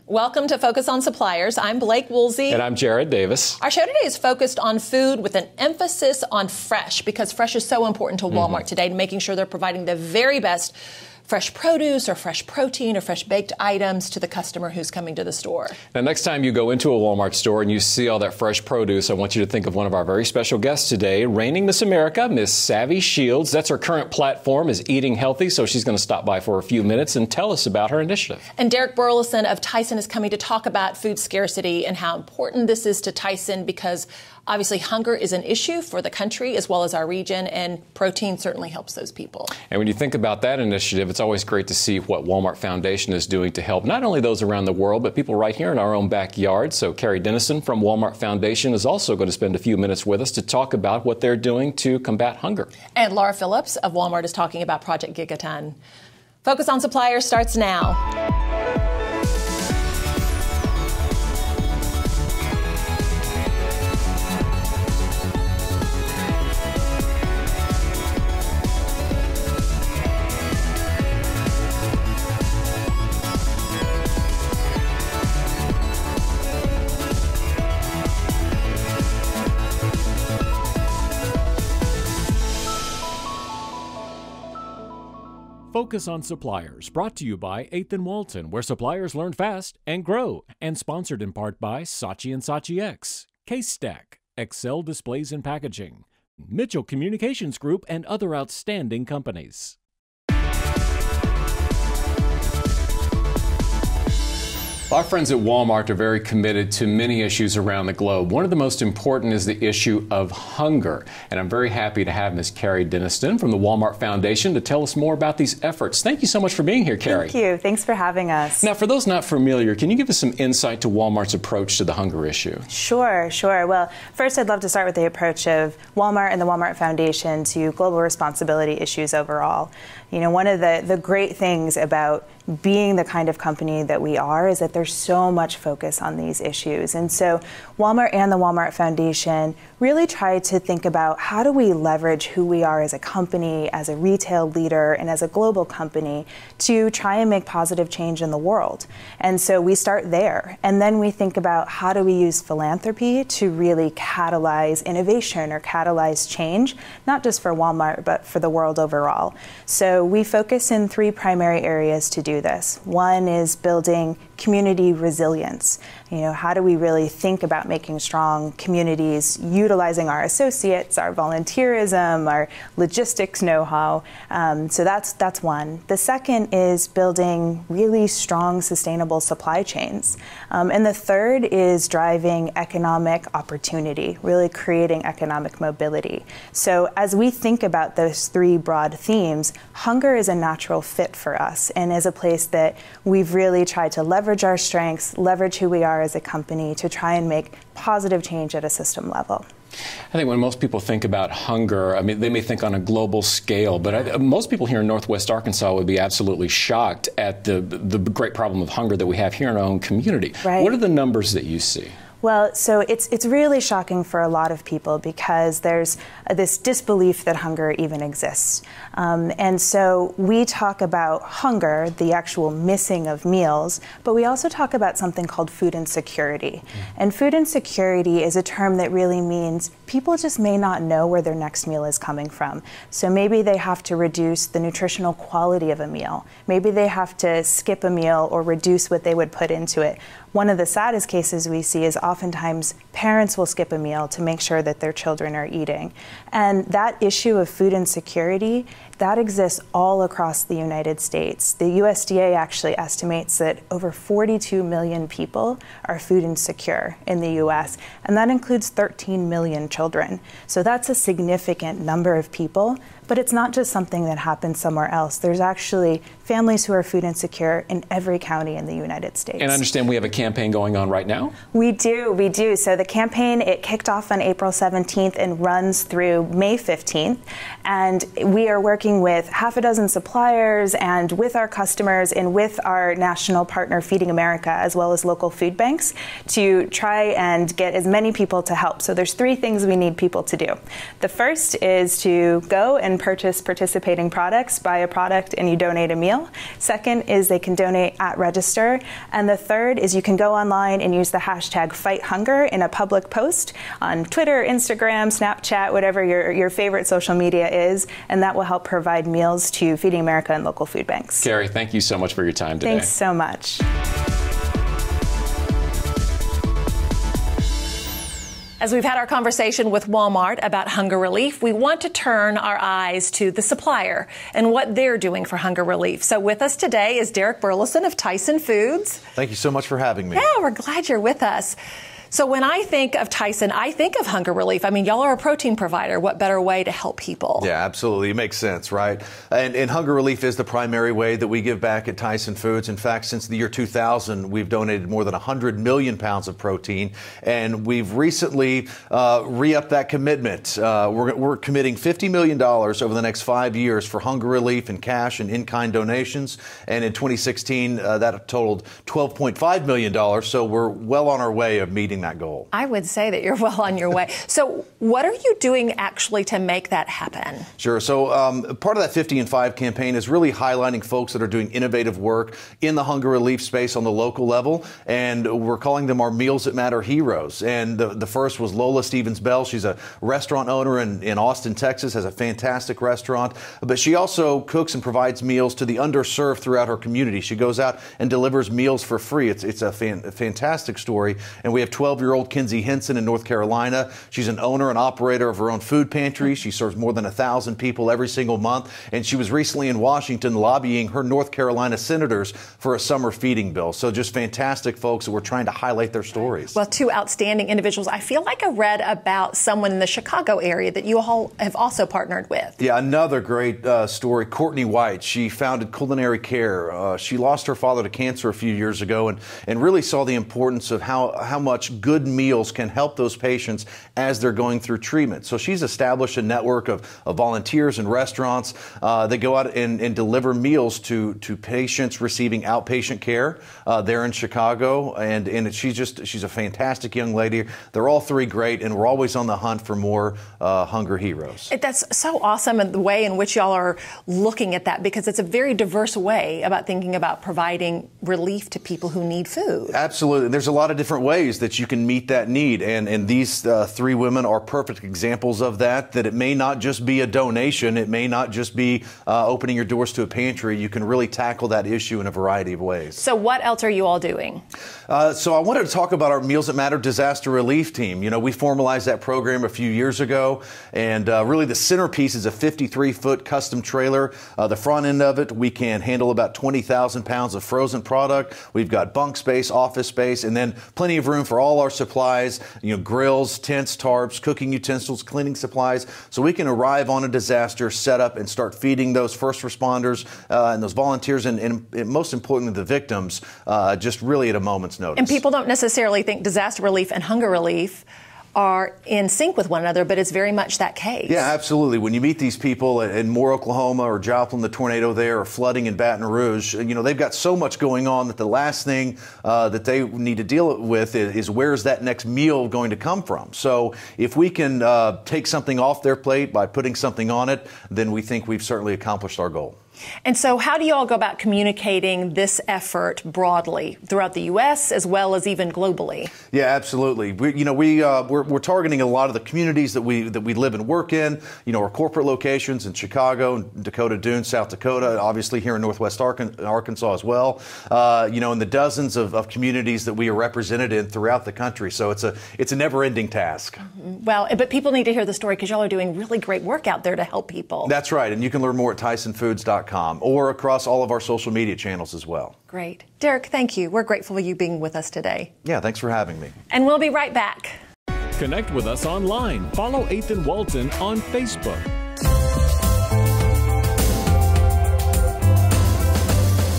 Welcome to Focus on Suppliers. I'm Blake Woolsey. And I'm Jared Davis. Our show today is focused on food with an emphasis on fresh, because fresh is so important to Walmart today, making sure they're providing the very best fresh produce or fresh protein or fresh baked items to the customer who's coming to the store. Now, next time you go into a Walmart store and you see all that fresh produce, I want you to think of one of our very special guests today, reigning Miss America, Miss Savvy Shields. That's her current platform, is Eating Healthy, so she's going to stop by for a few minutes and tell us about her initiative. And Derek Burleson of Tyson is coming to talk about food scarcity and how important this is to Tyson, because obviously hunger is an issue for the country as well as our region, and protein certainly helps those people. And when you think about that initiative, it's always great to see what Walmart Foundation is doing to help not only those around the world, but people right here in our own backyard. So Karrie Denniston from Walmart Foundation is also going to spend a few minutes with us to talk about what they're doing to combat hunger. And Laura Phillips of Walmart is talking about Project Gigaton. Focus on Suppliers starts now. Focus on Suppliers, brought to you by 8th and Walton, where suppliers learn fast and grow, and sponsored in part by Saatchi & Saatchi X, Case Stack, Excel Displays and Packaging, Mitchell Communications Group, and other outstanding companies. Our friends at Walmart are very committed to many issues around the globe. One of the most important is the issue of hunger. And I'm very happy to have Ms. Karrie Denniston from the Walmart Foundation to tell us more about these efforts. Thank you so much for being here, Karrie. Thank you. Thanks for having us. Now, for those not familiar, can you give us some insight to Walmart's approach to the hunger issue? Sure. Well, first I'd love to start with the approach of Walmart and the Walmart Foundation to global responsibility issues overall. You know, one of the great things about being the kind of company that we are is that there's so much focus on these issues. And so Walmart and the Walmart Foundation really try to think about how do we leverage who we are as a company, as a retail leader, and as a global company to try and make positive change in the world. And so we start there. And then we think about how do we use philanthropy to really catalyze innovation or catalyze change, not just for Walmart, but for the world overall. So we focus in three primary areas to do this. One is building community resilience. You know, how do we really think about making strong communities, utilizing our associates, our volunteerism, our logistics know-how? So that's one. The second is building really strong, sustainable supply chains. And the third is driving economic opportunity, really creating economic mobility. So as we think about those three broad themes, hunger is a natural fit for us and is a place that we've really tried to leverage our strengths, leverage who we are as a company to try and make positive change at a system level. I think when most people think about hunger, I mean, they may think on a global scale, but most people here in Northwest Arkansas would be absolutely shocked at the great problem of hunger that we have here in our own community. Right. What are the numbers that you see? Well, so it's really shocking for a lot of people because there's this disbelief that hunger even exists. And so we talk about hunger, the actual missing of meals, but we also talk about something called food insecurity. And food insecurity is a term that really means people just may not know where their next meal is coming from. So maybe they have to reduce the nutritional quality of a meal. Maybe they have to skip a meal or reduce what they would put into it. One of the saddest cases we see is oftentimes parents will skip a meal to make sure that their children are eating. And that issue of food insecurity, that exists all across the United States. The USDA actually estimates that over 42 million people are food insecure in the US, and that includes 13 million children. So that's a significant number of people, but it's not just something that happens somewhere else. There's actually families who are food insecure in every county in the United States. And I understand we have a campaign going on right now? We do. So the campaign, it kicked off on April 17th and runs through May 15th. And we are working working with half a dozen suppliers and with our customers and with our national partner Feeding America, as well as local food banks, to try and get as many people to help. So there's 3 things we need people to do. The first is to go and purchase participating products, buy a product, and you donate a meal. Second is they can donate at register. And the third is you can go online and use the hashtag #FightHunger in a public post on Twitter, Instagram, Snapchat, whatever your favorite social media is, and that will help provide meals to Feeding America and local food banks. Karrie, thank you so much for your time today. Thanks so much. As we've had our conversation with Walmart about hunger relief, we want to turn our eyes to the supplier and what they're doing for hunger relief. So with us today is Derek Burleson of Tyson Foods. Thank you so much for having me. Yeah, we're glad you're with us. So when I think of Tyson, I think of hunger relief. I mean, y'all are a protein provider. What better way to help people? Yeah, absolutely. It makes sense, right? And hunger relief is the primary way that we give back at Tyson Foods. In fact, since the year 2000, we've donated more than 100 million pounds of protein. And we've recently re-upped that commitment. We're committing $50 million over the next 5 years for hunger relief in cash and in-kind donations. And in 2016, that totaled $12.5 million. So we're well on our way of meeting that goal. I would say that you're well on your way. So what are you doing actually to make that happen? Sure. So part of that 50 and 5 campaign is really highlighting folks that are doing innovative work in the hunger relief space on the local level. And we're calling them our Meals That Matter heroes. And the first was Lola Stevens-Bell. She's a restaurant owner in Austin, Texas, has a fantastic restaurant. But she also cooks and provides meals to the underserved throughout her community. She goes out and delivers meals for free. It's a fantastic story. And we have 12-year-old Kinsey Henson in North Carolina. She's an owner and operator of her own food pantry. She serves more than 1,000 people every single month. And she was recently in Washington lobbying her North Carolina senators for a summer feeding bill. So just fantastic folks that we're trying to highlight their stories. Well, 2 outstanding individuals. I feel like I read about someone in the Chicago area that you all have also partnered with. Yeah, another great story. Courtney White. She founded Culinary Care. She lost her father to cancer a few years ago and really saw the importance of how much good meals can help those patients as they're going through treatment. So she's established a network of volunteers and restaurants that go out and deliver meals to patients receiving outpatient care there in Chicago. And she's a fantastic young lady. They're all 3 great, and we're always on the hunt for more hunger heroes. That's so awesome, and the way in which y'all are looking at that, because it's a very diverse way about thinking about providing relief to people who need food. Absolutely. There's a lot of different ways that you can meet that need. And these 3 women are perfect examples of that it may not just be a donation. It may not just be opening your doors to a pantry. You can really tackle that issue in a variety of ways. So what else are you all doing? So I wanted to talk about our Meals That Matter disaster relief team. You know, we formalized that program a few years ago. And really the centerpiece is a 53-foot custom trailer. The front end of it, we can handle about 20,000 pounds of frozen product. We've got bunk space, office space, and then plenty of room for all our supplies, grills, tents, tarps, cooking utensils, cleaning supplies, so we can arrive on a disaster, set up, and start feeding those first responders and those volunteers and most importantly, the victims, just really at a moment's notice. And people don't necessarily think disaster relief and hunger relief are in sync with one another, but it's very much that case. Yeah, absolutely. When you meet these people in Moore, Oklahoma, or Joplin, the tornado there, or flooding in Baton Rouge, they've got so much going on that the last thing that they need to deal with is where's that next meal going to come from. So if we can take something off their plate by putting something on it, then we think we've certainly accomplished our goal. And so how do you all go about communicating this effort broadly throughout the U.S. as well as even globally? Yeah, absolutely. We're targeting a lot of the communities that we live and work in. Our corporate locations in Chicago, Dakota Dunes, South Dakota, obviously here in Northwest Arkansas as well. And the dozens of communities that we are represented in throughout the country. So it's a never-ending task. Well, but people need to hear the story because y'all are doing really great work out there to help people. That's right. And you can learn more at TysonFoods.com or across all of our social media channels as well. Great. Derek, thank you. We're grateful for you being with us today. Yeah, thanks for having me. And we'll be right back. Connect with us online. Follow 8th and Walton on Facebook.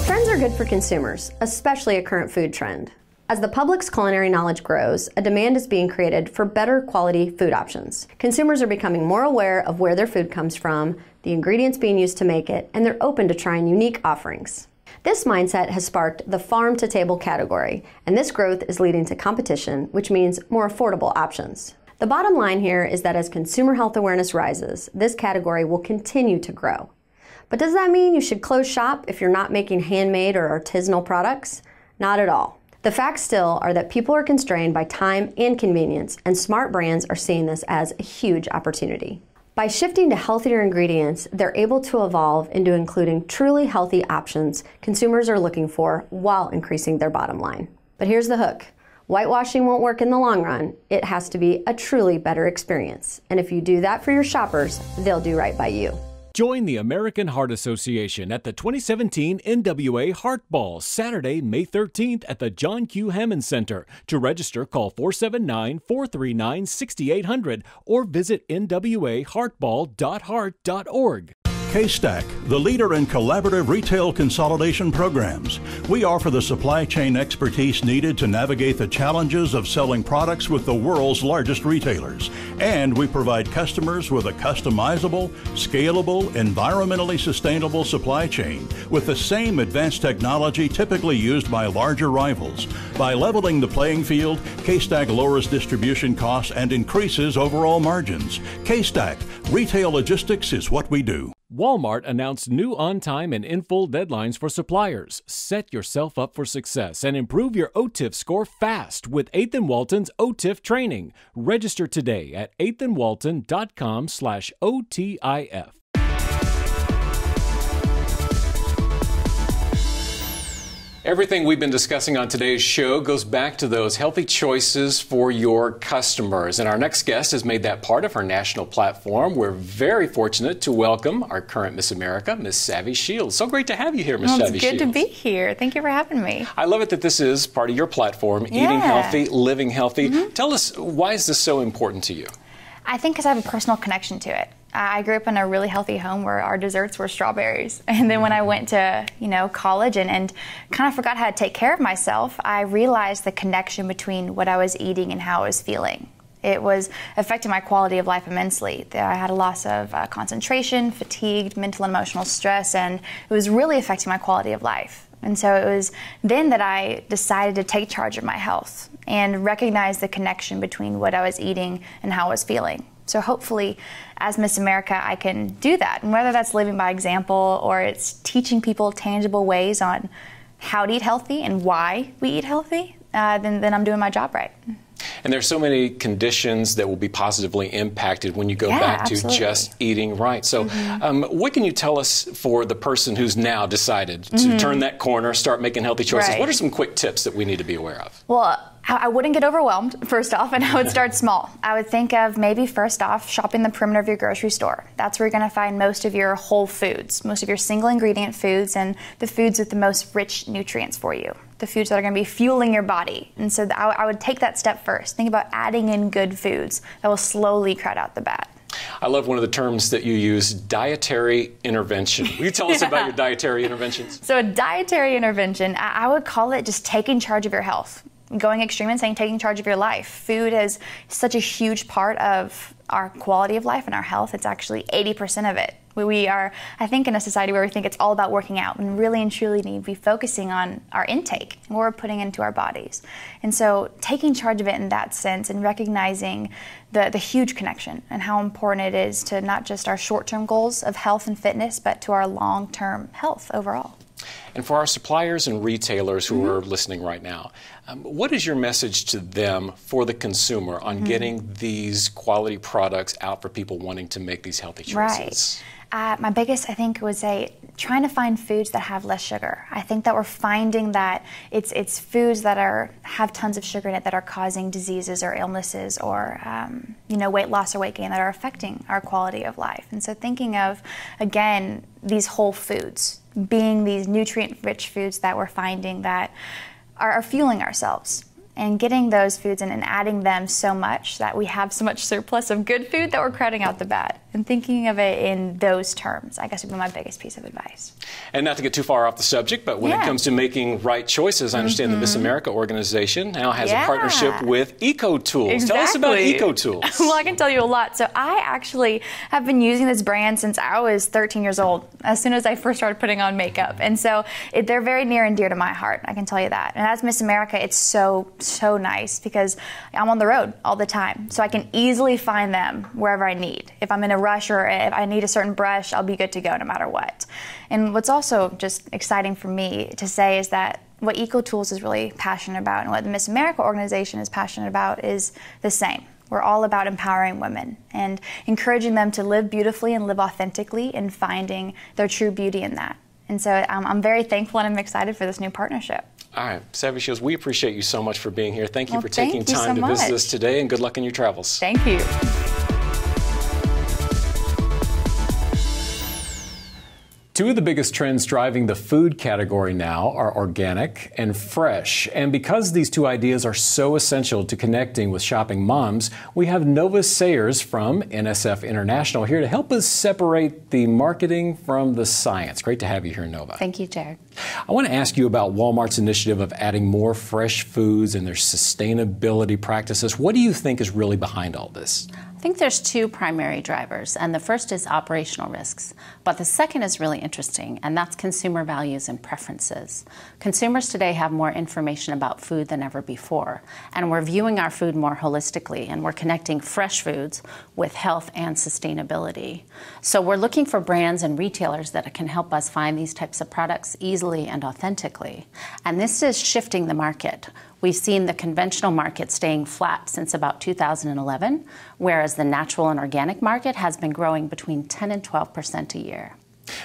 Trends are good for consumers, especially a current food trend. As the public's culinary knowledge grows, a demand is being created for better quality food options. Consumers are becoming more aware of where their food comes from, the ingredients being used to make it, and they're open to trying unique offerings. This mindset has sparked the farm-to-table category, and this growth is leading to competition, which means more affordable options. The bottom line here is that as consumer health awareness rises, this category will continue to grow. But does that mean you should close shop if you're not making handmade or artisanal products? Not at all. The facts still are that people are constrained by time and convenience, and smart brands are seeing this as a huge opportunity. By shifting to healthier ingredients, they're able to evolve into including truly healthy options consumers are looking for while increasing their bottom line. But here's the hook. Whitewashing won't work in the long run. It has to be a truly better experience. And if you do that for your shoppers, they'll do right by you. Join the American Heart Association at the 2017 NWA Heart Ball, Saturday, May 13th at the John Q. Hammond Center. To register, call 479-439-6800 or visit nwaheartball.heart.org. K-Stack, the leader in collaborative retail consolidation programs. We offer the supply chain expertise needed to navigate the challenges of selling products with the world's largest retailers. And we provide customers with a customizable, scalable, environmentally sustainable supply chain with the same advanced technology typically used by larger rivals. By leveling the playing field, K-Stack lowers distribution costs and increases overall margins. K-Stack, retail logistics is what we do. Walmart announced new on-time and in-full deadlines for suppliers. Set yourself up for success and improve your OTIF score fast with 8th and Walton's OTIF training. Register today at 8thandwalton.com/OTIF. Everything we've been discussing on today's show goes back to those healthy choices for your customers. And our next guest has made that part of her national platform. We're very fortunate to welcome our current Miss America, Miss Savvy Shields. So great to have you here, Miss Savvy Shields. It's good to be here. Thank you for having me. I love it that this is part of your platform, eating healthy, living healthy. Tell us, why is this so important to you? I think because I have a personal connection to it. I grew up in a really healthy home where our desserts were strawberries. And then when I went to, college and kind of forgot how to take care of myself, I realized the connection between what I was eating and how I was feeling. It was affecting my quality of life immensely. I had a loss of concentration, fatigued, mental and emotional stress, and it was really affecting my quality of life. And so it was then that I decided to take charge of my health and recognize the connection between what I was eating and how I was feeling. So hopefully, as Miss America, I can do that. And whether that's living by example or it's teaching people tangible ways on how to eat healthy and why we eat healthy, then I'm doing my job right. And there's so many conditions that will be positively impacted when you go back to just eating right. So what can you tell us for the person who's now decided to turn that corner, start making healthy choices? What are some quick tips that we need to be aware of? Well, I wouldn't get overwhelmed, first off, and I would start small. I would think of maybe first off shopping the perimeter of your grocery store. That's where you're going to find most of your whole foods, most of your single ingredient foods, and the foods with the most rich nutrients for you, the foods that are going to be fueling your body. And so I would take that step first. Think about adding in good foods that will slowly crowd out the bad. I love one of the terms that you use, dietary intervention. Will you tell us about your dietary interventions? So a dietary intervention, I would call it just taking charge of your health. Going extreme and saying taking charge of your life. Food is such a huge part of our quality of life and our health. It's actually 80% of it. We are, I think, in a society where we think it's all about working out and really and truly need to be focusing on our intake and what we're putting into our bodies. And so taking charge of it in that sense and recognizing the huge connection and how important it is to not just our short-term goals of health and fitness, but to our long-term health overall. And for our suppliers and retailers who are listening right now, what is your message to them for the consumer on getting these quality products out for people wanting to make these healthy choices? My biggest, I think, would say trying to find foods that have less sugar. I think that we're finding that it's foods that have tons of sugar in it that are causing diseases or illnesses or weight loss or weight gain that are affecting our quality of life. And so thinking of, again, these whole foods being these nutrient-rich foods that we're finding that are fueling ourselves, and getting those foods and adding them so much that we have so much surplus of good food that we're crowding out the bad. And thinking of it in those terms, I guess, would be my biggest piece of advice. And not to get too far off the subject, but when it comes to making right choices, I understand the Miss America organization now has a partnership with EcoTools. Exactly. Tell us about EcoTools. Well, I can tell you a lot. So I actually have been using this brand since I was 13 years old, as soon as I first started putting on makeup. And so they're very near and dear to my heart, I can tell you that. And as Miss America, it's so nice because I'm on the road all the time. So I can easily find them wherever I need. If I'm in a rush or if I need a certain brush, I'll be good to go no matter what. And what's also just exciting for me to say is that what EcoTools is really passionate about and what the Miss America organization is passionate about is the same. We're all about empowering women and encouraging them to live beautifully and live authentically and finding their true beauty in that. And so I'm very thankful and I'm excited for this new partnership. All right, Savvy Shields, we appreciate you so much for being here. Thank you for taking time to visit us today, and good luck in your travels. Thank you. Two of the biggest trends driving the food category now are organic and fresh. And because these two ideas are so essential to connecting with shopping moms, we have Nova Sayers from NSF International here to help us separate the marketing from the science. Great to have you here, Nova. Thank you, Jared. I want to ask you about Walmart's initiative of adding more fresh foods and their sustainability practices. What do you think is really behind all this? I think there's two primary drivers, and the first is operational risks, but the second is really interesting, and that's consumer values and preferences. Consumers today have more information about food than ever before, and we're viewing our food more holistically, and we're connecting fresh foods with health and sustainability. So we're looking for brands and retailers that can help us find these types of products easily and authentically, and this is shifting the market. We've seen the conventional market staying flat since about 2011, whereas the natural and organic market has been growing between 10 and 12% a year.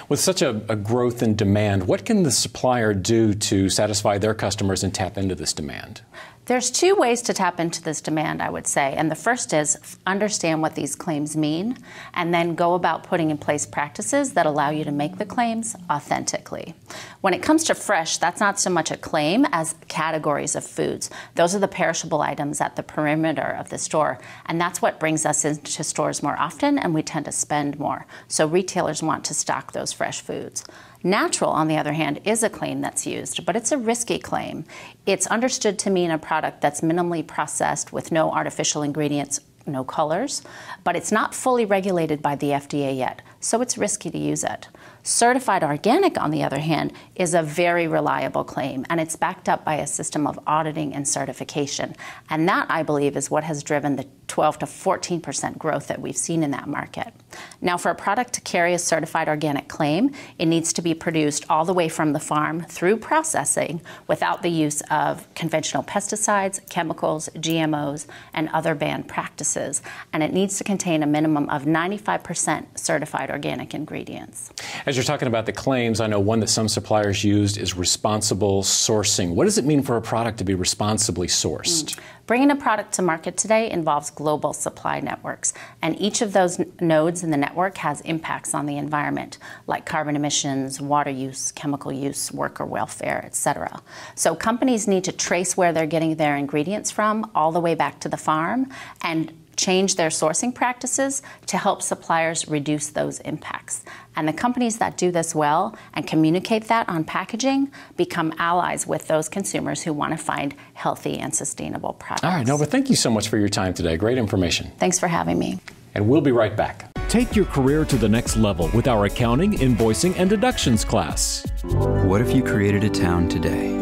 With such a growth in demand, what can the supplier do to satisfy their customers and tap into this demand? There's two ways to tap into this demand, I would say. And the first is understand what these claims mean and then go about putting in place practices that allow you to make the claims authentically. When it comes to fresh, that's not so much a claim as categories of foods. Those are the perishable items at the perimeter of the store. And that's what brings us into stores more often, and we tend to spend more. So retailers want to stock those fresh foods. Natural, on the other hand, is a claim that's used, but it's a risky claim. It's understood to mean a product that's minimally processed with no artificial ingredients, no colors, but it's not fully regulated by the FDA yet, so it's risky to use it. Certified organic, on the other hand, is a very reliable claim, and it's backed up by a system of auditing and certification. And that, I believe, is what has driven the 12 to 14% growth that we've seen in that market. Now, for a product to carry a certified organic claim, it needs to be produced all the way from the farm through processing without the use of conventional pesticides, chemicals, GMOs, and other banned practices. And it needs to contain a minimum of 95% certified organic ingredients. As you're talking about the claims, I know one that some suppliers used is responsible sourcing. What does it mean for a product to be responsibly sourced? Bringing a product to market today involves global supply networks, and each of those nodes in the network has impacts on the environment, like carbon emissions, water use, chemical use, worker welfare, etc. So companies need to trace where they're getting their ingredients from all the way back to the farm and change their sourcing practices to help suppliers reduce those impacts. And the companies that do this well and communicate that on packaging become allies with those consumers who want to find healthy and sustainable products. All right, Nova, thank you so much for your time today. Great information. Thanks for having me. And we'll be right back. Take your career to the next level with our accounting, invoicing, and deductions class. What if you created a town today?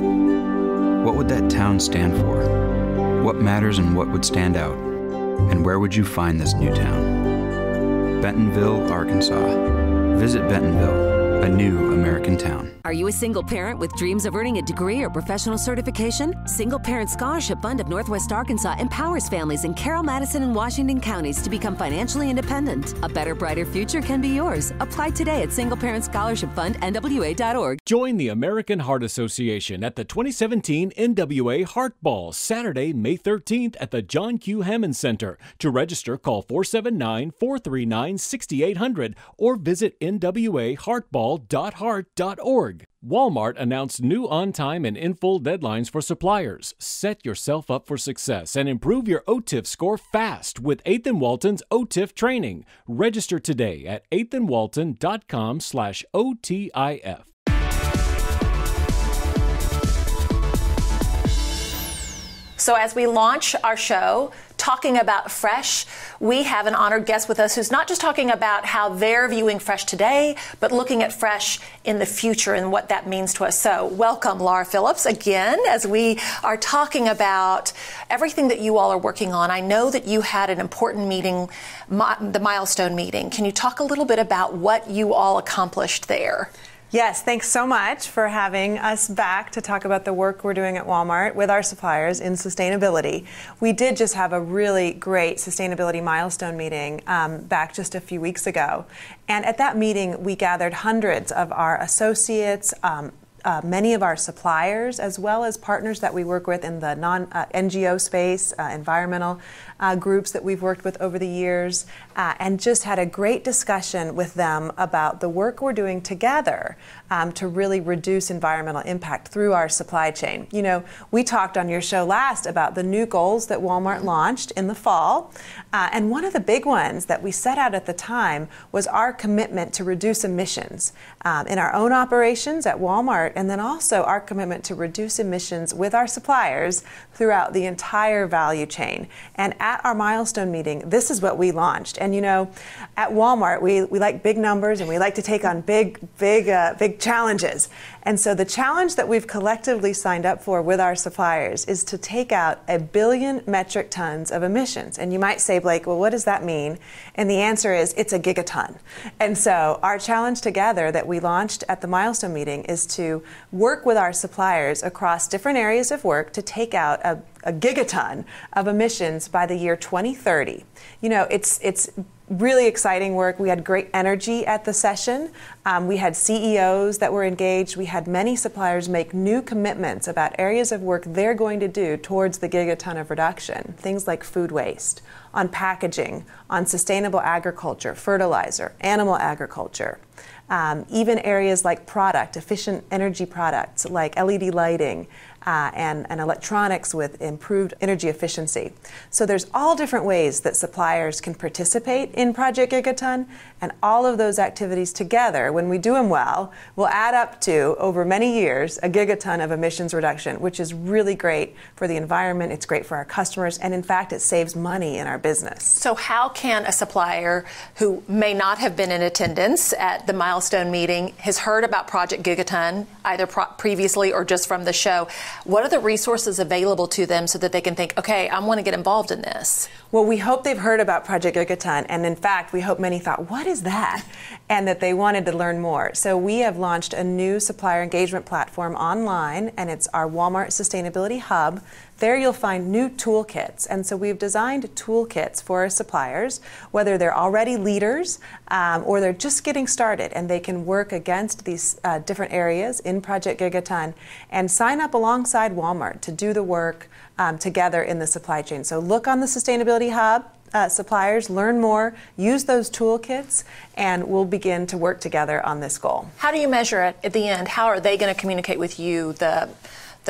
What would that town stand for? What matters and what would stand out? And where would you find this new town? Bentonville, Arkansas. Visit Bentonville, a new American town. Are you a single parent with dreams of earning a degree or professional certification? Single Parent Scholarship Fund of Northwest Arkansas empowers families in Carroll, Madison, and Washington counties to become financially independent. A better, brighter future can be yours. Apply today at singleparentscholarshipfundnwa.org. Join the American Heart Association at the 2017 NWA Heart Ball, Saturday, May 13th at the John Q. Hammond Center. To register, call 479-439-6800 or visit nwaheartball.org. fall.heart.org. Walmart announced new on-time and in-full deadlines for suppliers. Set yourself up for success and improve your OTIF score fast with 8th and Walton's OTIF training. Register today at 8thandwalton.com/OTIF. So as we launch our show, talking about fresh, we have an honored guest with us who's not just talking about how they're viewing fresh today, but looking at fresh in the future and what that means to us. So welcome, Laura Phillips, again, as we are talking about everything that you all are working on. I know that you had an important meeting, the milestone meeting. Can you talk a little bit about what you all accomplished there? Yes, thanks so much for having us back to talk about the work we're doing at Walmart with our suppliers in sustainability. We did just have a really great sustainability milestone meeting back just a few weeks ago. And at that meeting, we gathered hundreds of our associates, many of our suppliers, as well as partners that we work with in the non-NGO space, environmental groups that we've worked with over the years, and just had a great discussion with them about the work we're doing together to really reduce environmental impact through our supply chain. You know, we talked on your show last about the new goals that Walmart launched in the fall, and one of the big ones that we set out at the time was our commitment to reduce emissions in our own operations at Walmart, and then also our commitment to reduce emissions with our suppliers throughout the entire value chain. And at our milestone meeting, this is what we launched. And you know, at Walmart, we like big numbers and we like to take on big challenges. And so the challenge that we've collectively signed up for with our suppliers is to take out 1 billion metric tons of emissions. And you might say, Blake, well, what does that mean? And the answer is it's a gigaton. And so our challenge together that we launched at the milestone meeting is to work with our suppliers across different areas of work to take out a gigaton of emissions by the year 2030. You know, it's really exciting work. We had great energy at the session. We had CEOs that were engaged. We had many suppliers make new commitments about areas of work they're going to do towards the gigaton of reduction. Things like food waste, on packaging, on sustainable agriculture, fertilizer, animal agriculture. Even areas like efficient energy products like LED lighting and electronics with improved energy efficiency. So there's all different ways that suppliers can participate in Project Gigaton, and all of those activities together, when we do them well, will add up to, over many years, a gigaton of emissions reduction, which is really great for the environment, it's great for our customers, and in fact, it saves money in our business. So how can a supplier who may not have been in attendance at the milestone meeting, has heard about Project Gigaton, either previously or just from the show, what are the resources available to them so that they can think, okay, I want to get involved in this? Well, we hope they've heard about Project Gigaton, and in fact, we hope many thought, what is that? And that they wanted to learn more. So we have launched a new supplier engagement platform online, and it's our Walmart Sustainability Hub. There you'll find new toolkits, and so we've designed toolkits for our suppliers, whether they're already leaders or they're just getting started, and they can work against these different areas in Project Gigaton and sign up alongside Walmart to do the work together in the supply chain. So look on the Sustainability Hub, suppliers, learn more, use those toolkits, and we'll begin to work together on this goal. How do you measure it at the end? How are they going to communicate with you the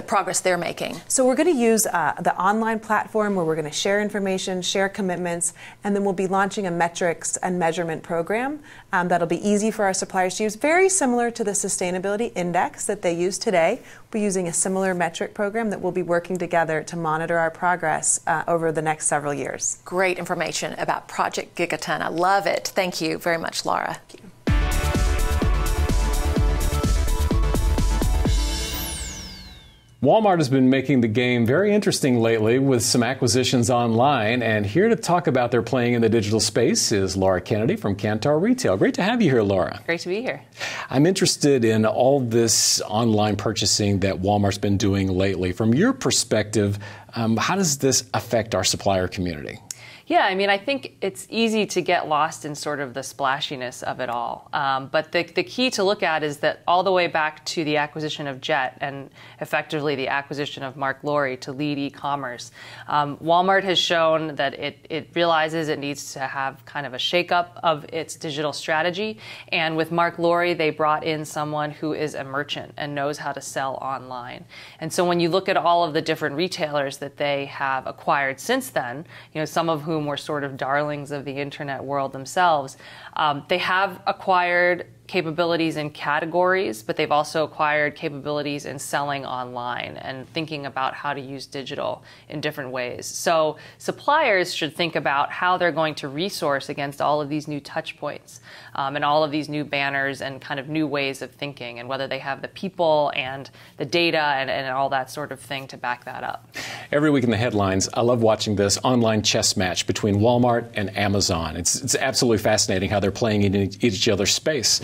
progress they're making? So we're going to use the online platform where we're going to share information, share commitments, and then we'll be launching a metrics and measurement program that'll be easy for our suppliers to use, very similar to the Sustainability Index that they use today. We're using a similar metric program that we'll be working together to monitor our progress over the next several years. Great information about Project Gigaton. I love it. Thank you very much, Laura. Thank you. Walmart has been making the game very interesting lately with some acquisitions online, and here to talk about their playing in the digital space is Laura Kennedy from Kantar Retail. Great to have you here, Laura. Great to be here. I'm interested in all this online purchasing that Walmart's been doing lately. From your perspective, How does this affect our supplier community? Yeah, I mean, I think it's easy to get lost in sort of the splashiness of it all. But the key to look at is that all the way back to the acquisition of Jet and effectively the acquisition of Mark Lowry to lead e-commerce, Walmart has shown that it realizes it needs to have kind of a shakeup of its digital strategy. And with Mark Lowry, they brought in someone who is a merchant and knows how to sell online. And so when you look at all of the different retailers that they have acquired since then, some of whom were sort of darlings of the internet world themselves, they have acquired capabilities in categories, but they've also acquired capabilities in selling online and thinking about how to use digital in different ways. So suppliers should think about how they're going to resource against all of these new touch points and all of these new banners and kind of new ways of thinking, and whether they have the people and the data and all that sort of thing to back that up. Every week in the headlines, I love watching this online chess match between Walmart and Amazon. It's absolutely fascinating how they're playing in each other's space.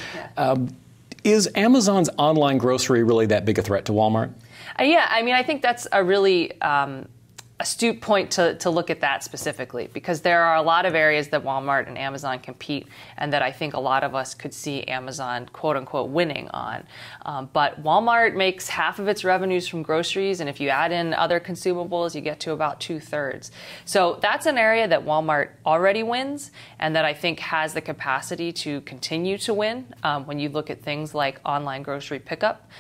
Is Amazon's online grocery really that big a threat to Walmart? Yeah, I mean, I think that's a really astute point to look at that specifically, because there are a lot of areas that Walmart and Amazon compete and that I think a lot of us could see Amazon, quote unquote, winning on. But Walmart makes half of its revenues from groceries, and if you add in other consumables, you get to about 2/3. So that's an area that Walmart already wins and that I think has the capacity to continue to win. When you look at things like online grocery pickup,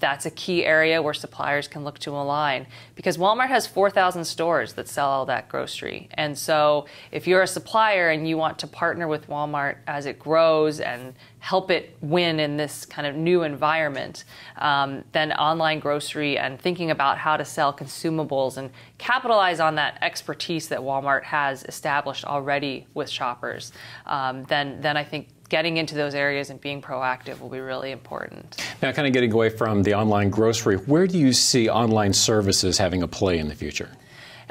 that's a key area where suppliers can look to align, because Walmart has 4,000 stores that sell all that grocery. And so if you're a supplier and you want to partner with Walmart as it grows and help it win in this kind of new environment, then online grocery and thinking about how to sell consumables and capitalize on that expertise that Walmart has established already with shoppers, then I think getting into those areas and being proactive will be really important. Now, kind of getting away from the online grocery, where do you see online services having a play in the future?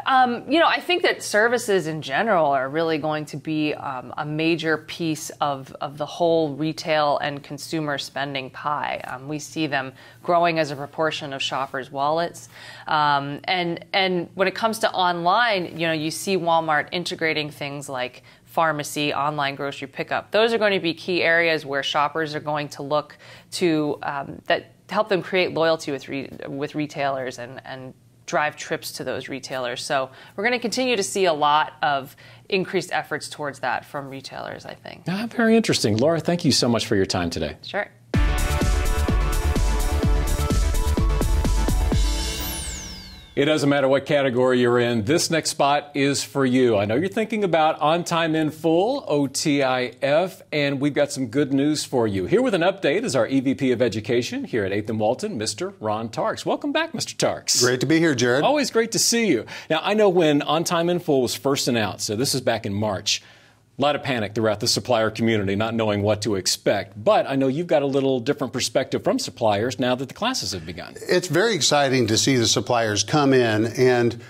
I think that services in general are really going to be a major piece of the whole retail and consumer spending pie. We see them growing as a proportion of shoppers' wallets. And when it comes to online, you see Walmart integrating things like pharmacy, online grocery pickup. Those are going to be key areas where shoppers are going to look to help them create loyalty with retailers and drive trips to those retailers. So we're going to continue to see a lot of increased efforts towards that from retailers, I think. Very interesting. Laura, thank you so much for your time today. Sure. It doesn't matter what category you're in, this next spot is for you. I know you're thinking about On Time in Full, OTIF, and we've got some good news for you. Here with an update is our EVP of Education here at 8th and Walton, Mr. Ron Tiarks. Welcome back, Mr. Tiarks. Great to be here, Jared. Always great to see you. Now, I know when On Time in Full was first announced, so this is back in March, a lot of panic throughout the supplier community, not knowing what to expect. But I know you've got a little different perspective from suppliers now that the classes have begun. It's very exciting to see the suppliers come in and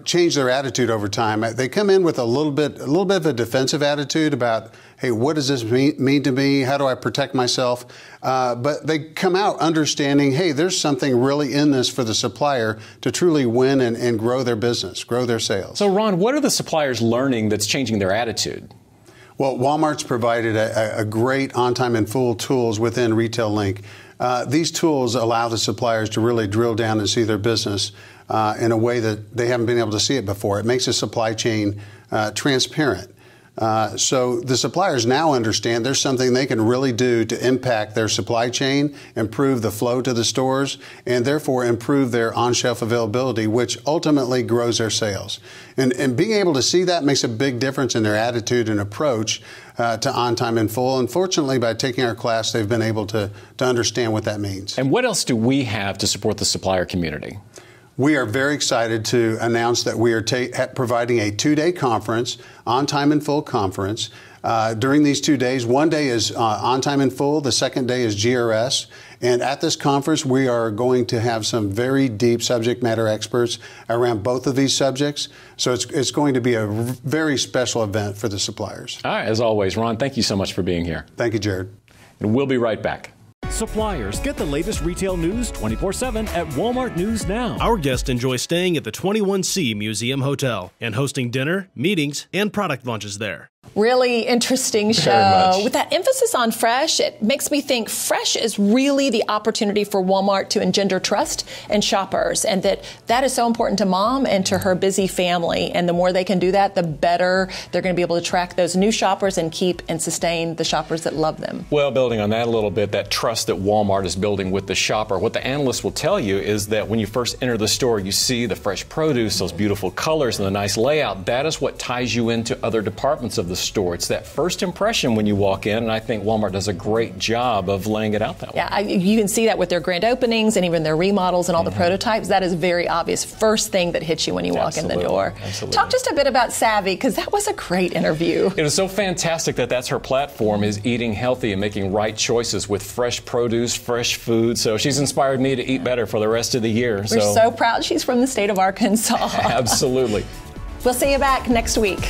change their attitude over time. They come in with a little bit of a defensive attitude about, hey, what does this mean to me? How do I protect myself? But they come out understanding, hey, there's something really in this for the supplier to truly win and grow their business, grow their sales. So, Ron, what are the suppliers learning that's changing their attitude? Well, Walmart's provided a great on-time and full tools within Retail Link. These tools allow the suppliers to really drill down and see their business in a way that they haven't been able to see it before. It makes the supply chain transparent. So the suppliers now understand there's something they can really do to impact their supply chain, improve the flow to the stores, and therefore improve their on-shelf availability, which ultimately grows their sales. And being able to see that makes a big difference in their attitude and approach to On Time in Full. Unfortunately, by taking our class, they've been able to understand what that means. And what else do we have to support the supplier community? We are very excited to announce that we are providing a 2-day conference, On Time in Full conference. During these 2 days, one day is On Time in Full, the second day is GRS. And at this conference, we are going to have some very deep subject matter experts around both of these subjects. So it's going to be a very special event for the suppliers. All right, as always, Ron, thank you so much for being here. Thank you, Jared. And we'll be right back. Suppliers, get the latest retail news 24/7 at Walmart News Now. Our guests enjoy staying at the 21C Museum Hotel and hosting dinner, meetings, and product launches there. Really interesting show. With that emphasis on fresh, it makes me think fresh is really the opportunity for Walmart to engender trust in shoppers, and that is so important to mom and to her busy family. And the more they can do that, the better they're going to be able to track those new shoppers and keep and sustain the shoppers that love them. Well, building on that a little bit, that trust that Walmart is building with the shopper, what the analysts will tell you is that when you first enter the store, you see the fresh produce, those beautiful colors, and the nice layout. That is what ties you into other departments of the store. It's that first impression when you walk in, and I think Walmart does a great job of laying it out that way. Yeah, you can see that with their grand openings and even their remodels and all the prototypes. That is very obvious. First thing that hits you when you walk in the door. Absolutely. Talk just a bit about Savvy, because that was a great interview. It was so fantastic that that's her platform, is eating healthy and making right choices with fresh produce, fresh food. So she's inspired me to eat better for the rest of the year. We're so proud she's from the state of Arkansas. Absolutely. We'll see you back next week.